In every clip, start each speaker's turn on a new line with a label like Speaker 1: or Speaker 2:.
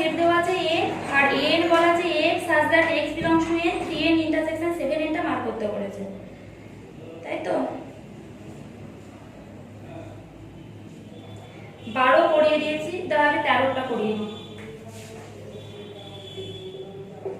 Speaker 1: Set দেওয়া আছে a R n বলা আছে x such that x belongs to n 3n intersection 7n টা মার্ক করতে বলেছে, তাই তো 12 করিয়ে দিয়েছি, তাহলে 13টা করিয়ে দিই।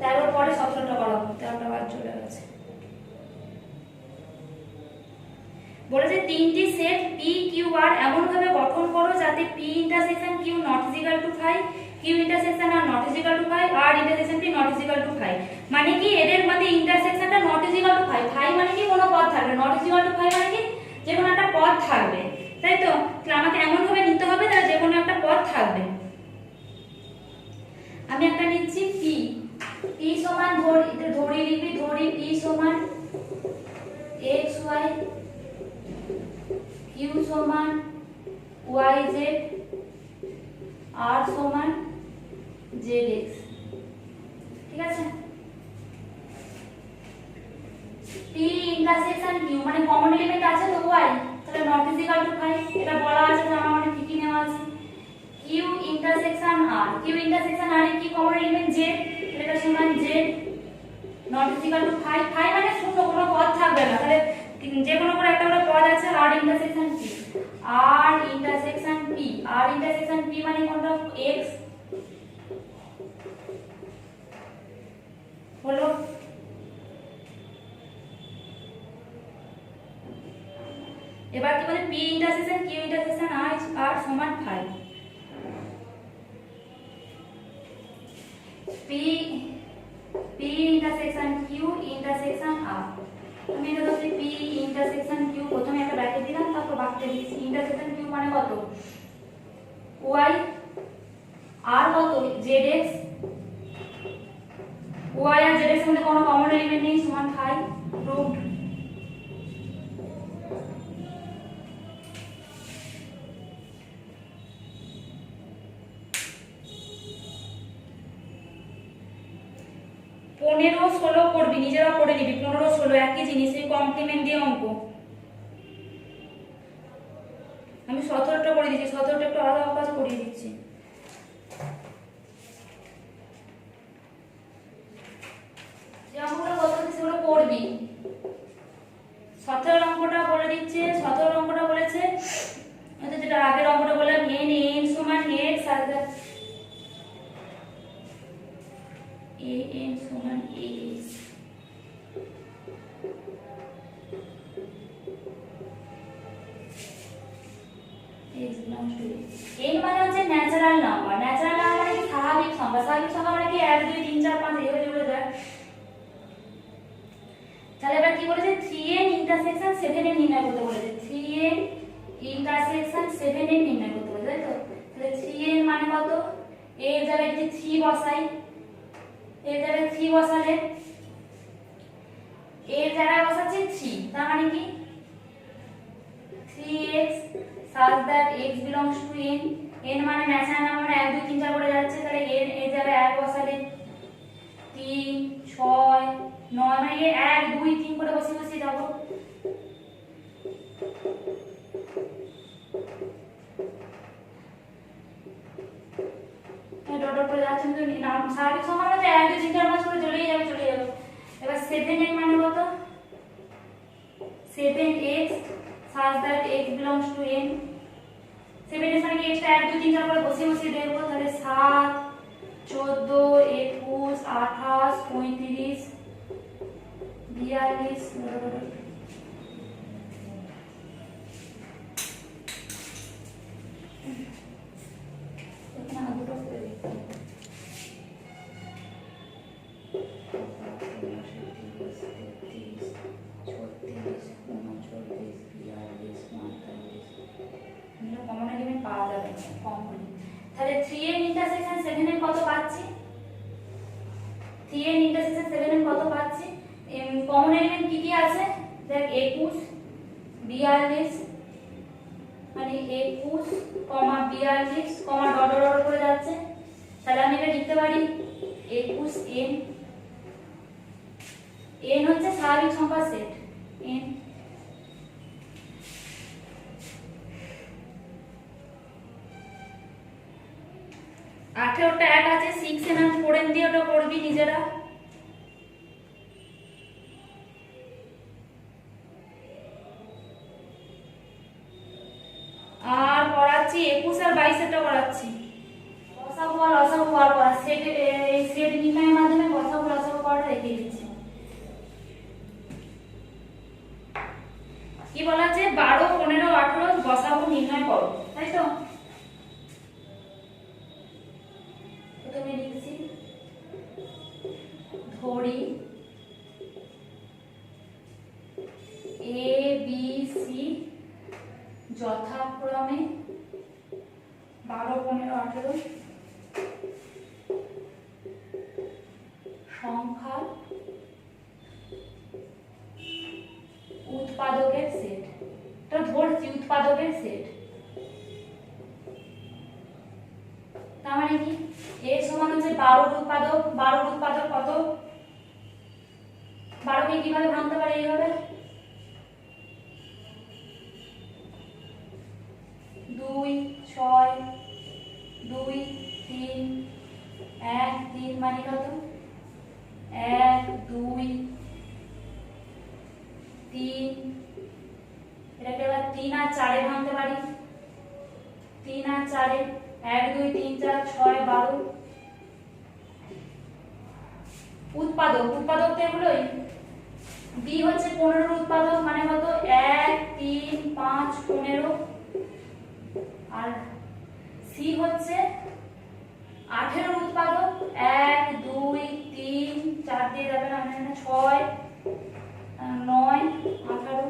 Speaker 1: 13 পরে 17টা করাবো, 13টা বাদ চলে গেছে। বলেছে তিনটি সেট p q r এমন ভাবে গঠন করো যাতে p intersection q not is equal to 5, q intersection r not is equal to 5, r intersection p not is equal to 5। মানে কি এদের মধ্যে ইন্টারসেকশনটা নট ইজ ইকুয়াল টু 5, 5 মানে কি কোনো পদ থাকবে, নট ইজ ইকুয়াল টু 5 মানে কি যে কোনো একটা পদ থাকবে, তাই তো। তাহলে আমাকে এমন ভাবে নিতে হবে তাহলে যে কোনো একটা পদ থাকবে। আমি একটা নিচ্ছি p, p সমান ধরি লিখবি, ধরি p সমান x y, q সমান y z, r সমান z x, ঠিক আছে। p ইন্টারসেকশন q মানে কমন এলিমেন্ট আছে তো y, তাহলে নট ইজ ইকুয়াল টু 5, এটা বলা আছে তো আমার মানে ঠিকই নেওয়া আছে। q intersection r, q intersection r এর কি কমন এলিমেন্ট z, এটা সমান z not is equal to 5, 5 মানে শূন্য, কোনো পদ থাকবে না, তাহলে যে কোনো করে একটা করে পদ আছে r intersection p, r intersection p, r intersection p মানে কোনটা x হলো। এবার কি বলে p intersection q intersection r সমান 5, p intersection q intersection r। আমি এটা বলছি p ইন্টারসেকশন q, প্রথমে একটা ব্র্যাকেট দিলাম তারপর বাক্যে দিয়েছি ইন্টারসেকশন q মানে কত y, r কত zx, y আর zx এর মধ্যে কোনো কমন এলিমেন্ট নেই, সমান 5 প্রুভড। পনেরো 16 করবি, নিজেরা করে নিবি, 15 16 একই জিনিস, এই কমপ্লিমেন্ট দিয়ে অঙ্ক। আমি 17টা করে দিচ্ছি, 17টা একটু আলাদা কাজ করিয়ে দিচ্ছি। যে অঙ্কটা কত আছে সেগুলো করবি। 17 অঙ্কটা বলে দিচ্ছে, 17 অঙ্কটা বলেছে যেটা আগের অঙ্কটা বললাম n সমান x আর an সমান ax, x belongs to n মানে হচ্ছে ন্যাচারাল নাম্বার, ন্যাচারাল নাম্বার মানে কি স্বাভাবিক সংখ্যা, স্বাভাবিক সংখ্যা মানে কি 1 2 3 4 5 এইভাবে চলে যায়। তাহলে এবার কি বলেছে 3n ইন্টারসেকশন 7n নির্ণয় করতে বলেছে, 3n ইন্টারসেকশন 7n নির্ণয় করতে বলেছে, তাই তো। তাহলে 3n মানে কত, এর জায়গায় যদি 3 বসাই, এর জায়গায় 3 বসালে এর জায়গায় বসাচ্ছি 3, তার মানে কি 3x such that x belongs to n, n মানে ন্যাচারাল নাম্বার 1 2 3 4 করে যাচ্ছে, তাহলে n এর জায়গায় 1 বসালে 3 6 9 মানে 1 2 3 করে বসে বসে যাব। ডট ডট করে যাচ্ছে, কিন্তু নাম স্বাভাবিক সংখ্যা মানে 1 2 3 4 5 করে চলেই যাবে চলে যাবে। এবার 7n মানে কত 7x such that x belongs to n, 7x মানে কি এক্সট্রা 1 2 3 4 করে বসে বসে দেখবো, তাহলে 7 14 21 28 35 42 এখানে দুটো করে দিতে হবে। 3n ইন্টারসেকশন 7n কত পাচ্ছি, 3n ইন্টারসেকশন 7n কত পাচ্ছি, কমন এলিমেন্ট কি কি আছে দেখ 21 42 মানে 21 42 ডট ডট করে যাচ্ছে, তাহলে আমি এটা লিখতে পারি 21n, n হচ্ছে স্বাভাবিক সংখ্যার সেট n, 18টা এক আছে 6 এর 4 এর দিয়ে ওটা করবি নিজেরা। আর করাচ্ছি 21 আর 22 এটা করাচ্ছি লসাগু আর লসাগু বার করা সেট এই সেট নির্ণয়ের মাধ্যমে লসাগু লসাগু করাটা দেখিয়ে দিচ্ছি। কি বলা আছে 12 15 18 লসাগু নির্ণয় করো, তাই তো? প্রথমে লিখছি ধরি এ বি সি যথাক্রমে 12 15 18 সংখ্যা উৎপাদকের সেট। তো ধরছি উৎপাদকের সেট, তার মানে কি এ সমান হচ্ছে 12 উৎপাদক। 12 উৎপাদক কত? 12 কে কিভাবে ভাঙতে পারে? এইভাবে 2 6 2 3 1 3 মানে কত? 1 2 3 এটাকে এবার 3 আর 4 এ ভাঙতে পারি। 3 আর 4 এ 1 2 3 4 6 12 উৎপাদক। উৎপাদক তো এগুলোই। বি হচ্ছে 15 উৎপাদক মানে কত? 1 3 5 15। আর সি হচ্ছে 18 উৎপাদক 1 2 3 4 দিয়ে যাবে না 6 9 18।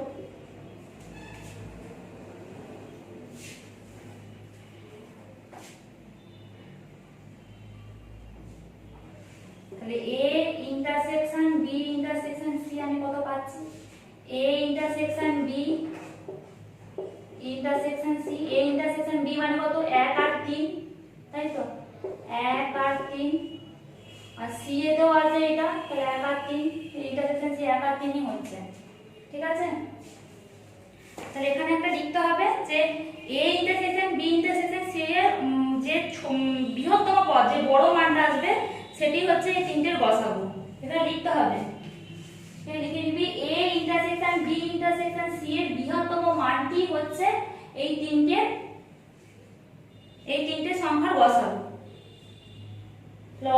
Speaker 1: তাহলে A intersection B intersection C আমি কত পাচ্ছি? A intersection B intersection C. A intersection B মানে কত? 1 আর 3, তাই তো? 1 আর 3। আর সি এ তো আছে এটা, তাহলে 1 আর 3 ইন্টারসেকশন সি 1 আর 3ই হচ্ছে, ঠিক আছে? তাহলে এখানে একটা লিখতে হবে যে A intersection B intersection C এর যে বৃহত্তম পদ যে বড় মানটা আসবে সেটি হচ্ছে এই তিনটের গসাগু। এটা লিখতে হবে। এটা লিখে নিবি A intersection B intersection C এর বৃহত্তম মানটি হচ্ছে এই তিনটে সংখ্যার গসাগু।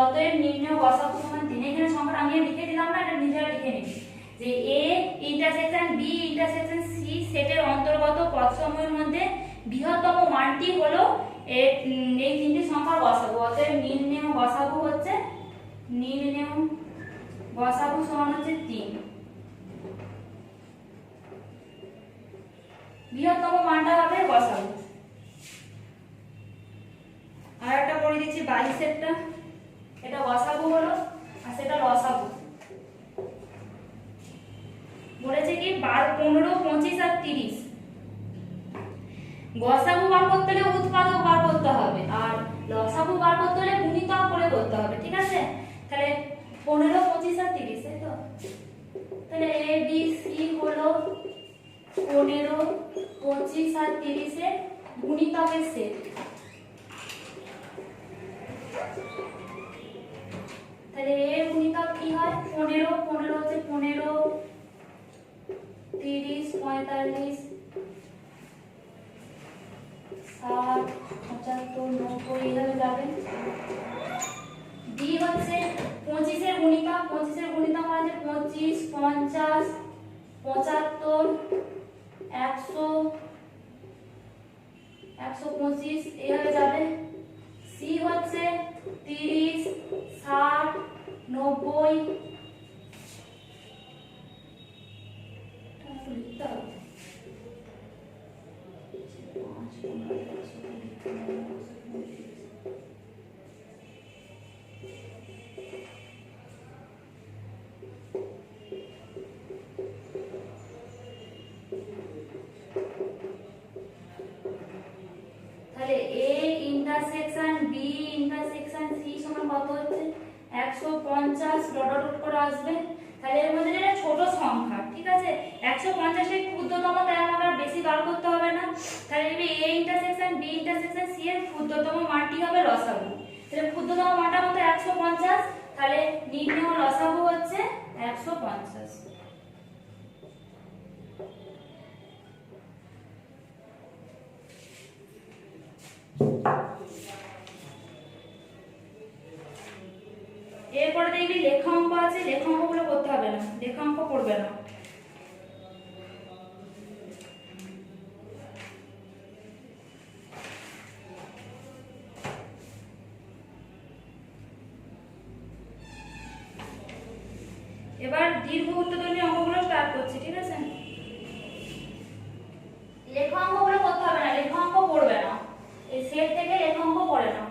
Speaker 1: অতএব নির্ণয় গসাগু সমান 3। এখানে সংখ্যাটা আমি লিখে দিলাম না, এটা নিজেরা লিখে নিবি যে A intersection B intersection C সেটের অন্তর্গত পদসমূহের মধ্যে বৃহত্তম মানটি হলো এই তিনটি সংখ্যার গসাগু। অতএব নির্ণয় গসাগু হচ্ছে সমান হচ্ছে 3। বৃহত্তম মানটা হবে গসাগু। আর একটা করে দিচ্ছি 22 এরটা, এটা গসাগু হলো আর সেটা লসাগু। বলেছে কি 12 15 25 আর 30 গসাগু বার করতে হলে উৎপাদক বার করতে হবে আর লসাগু বার করতে হলে গুণিতক করে করতে হবে, ঠিক আছে? তাহলে 15 25 আর 30, তাই তো? তাহলে এ বি সি হলো 15 25 আর 30 এর গুণিতকের সেট। তাহলে এর গুণিতক কি হয়? 15 15 হচ্ছে 15 30 45 60 75 90 এইভাবে যাবে। ডি হচ্ছে 25 এর গুণিতক। 25 এর গুণিতক মানে 25 50 75 100 125 এইভাবে যাবে। সি হচ্ছে 30 60 90 তাহলে A intersection B intersection C সমান কত হচ্ছে? 150 ডট ডট করে আসবে। তাহলে এর মধ্যে এটা ছোট সংখ্যা, ঠিক আছে? 150 এর ক্ষুদ্রতম, তাই আমাদের বেশি বার করতে হবে না। তাহলে A intersection B intersection C এর ক্ষুদ্রতম মানটি হবে লসাগু। তাহলে ক্ষুদ্রতম মানটা কত 150, তাহলে নির্ণেয় লসাগু হচ্ছে 150। এরপরে দেখবি লেখা অঙ্ক আছে, লেখা অঙ্কগুলো করতে হবে না, লেখা অঙ্ক করবে না। এবার দীর্ঘ উত্তরধ্বনি অঙ্কগুলো স্টার্ট করছি, ঠিক আছে? লেখা অঙ্কগুলো করতে হবে না, লেখা অঙ্ক পড়বে না, এই সেট থেকে লেখা অঙ্ক পড়ে না।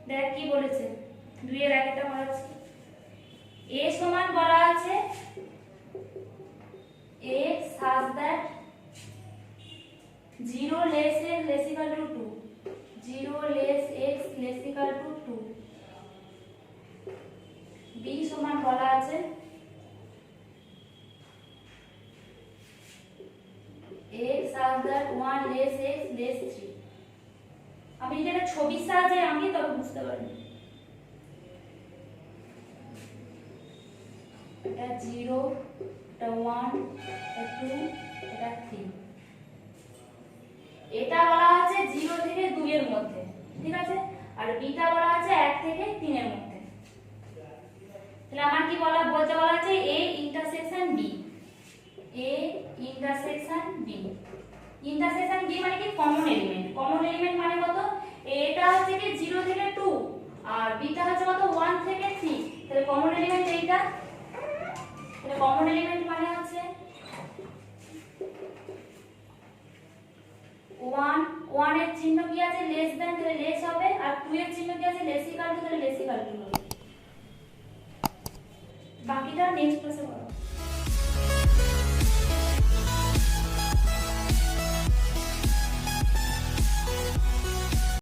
Speaker 1: দেখ কি বলেছে, 2 এর একটা বলেছে a সমান বলা আছে a such that 0 less x less equal to 2, 0 less x less equal to 2। b সমান বলা আছে x such that 1 less x less 3। আমি যেটা ছবির সাহায্যে আঁকি তবে বুঝতে পারবেন। এটা 0, এটা 1, এটা 2, এটা 3। এটা বলা আছে 0 থেকে 2 এর মধ্যে, ঠিক আছে? আর বিটা বলা আছে 1 থেকে 3 এর মধ্যে। তাহলে আমার কি বলতে বলা আছে a intersection b, a intersection b। Intersection b মানে কি কমন এলিমেন্ট, কমন এলিমেন্ট মানে কত, এটা হচ্ছে কি 0 থেকে 2 আর বিটা হচ্ছে কত 1 থেকে 3। তাহলে কমন এলিমেন্ট এইটা, তাহলে কমন এলিমেন্ট মানে হচ্ছে 1, 1 এর চিহ্ন কি আছে লেস দ্যান, তাহলে লেস হবে, আর 2 এর চিহ্ন কি আছে লেস ইকুয়াল টু, তাহলে লেস ইকুয়াল টু হবে। বাকিটা নেক্সট ক্লাসে বলবো।